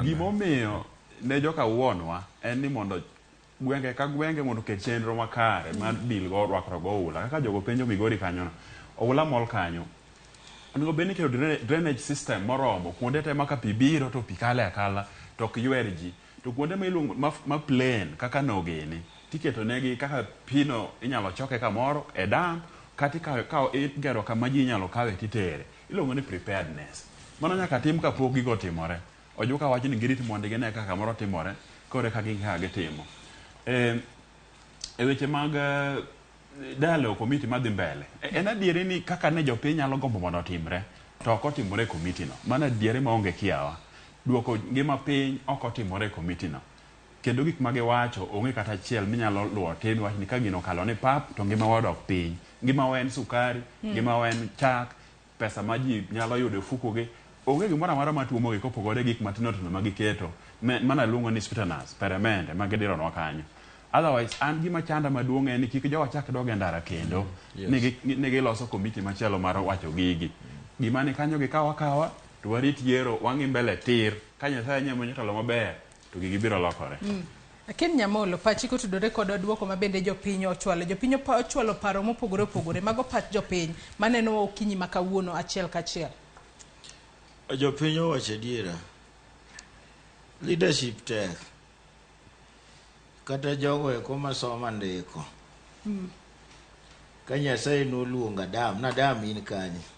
Gimomiyo ne joka wuonwa en ni mondo gwenge ka gwenge mondo ket chenro makare mar bil go rwakro go oula kaka jogo penjo Migori kanyo oula mol kanyo onego bed ni keto drainage system moromo kuonde te maka pi biro to pi kale akala to ok ywer ji to kuonde ma iluongo ma plain kaka nogeni tiketo negi kaka pino inyalo choke kamoro e dam kati ka igero kama ji inyalo kawe titere iluongo ni preparedness mano nyaka tim kapok gigo timore ojuka wacho ni girit mondo gine kaka moro timore kore ka gitimo e weche mag dialogue committee madhi mbele en adieri ni kaka ne jopiny nyalo gombo mondo otimre to ok otimore e committee no mana adieri maonge kiawa duoko ngima piny ok otimore e committee no kendo gik ma giwacho onge kata achiel minyalo luwo tin wach ni ka gino kalo ni pap to ngima wadok piny ngima wen sukari ngima wen chak pesa ma ji nyalo yudo fuko gi onge gimoro amora matuomo gi kopogore gik matino tino ma giketo mana luongo ni sweeteners peremende ma gidironwa kanyo otherwise an gima chanda maduong' en ni kik jowa chak dog e ndara kendo ni giloso komiti machielo mar wacho gigi gima ni kanyo gikawa to warit yiero wang'i mbele tir ka Nyasaye nyemo nyotelo maber to gigi biro lokore. Akin Nyamolo pachi kotudore kod duoko ma bende jopiny ochwalo paro mopogore opogore mago pach jopiny maneno okinyi makawuono achiel kachiel. Jopiny owacho adiera leadership tek kata jogo eko masoma ndiko ka Nyasaye noluonga dam in kanye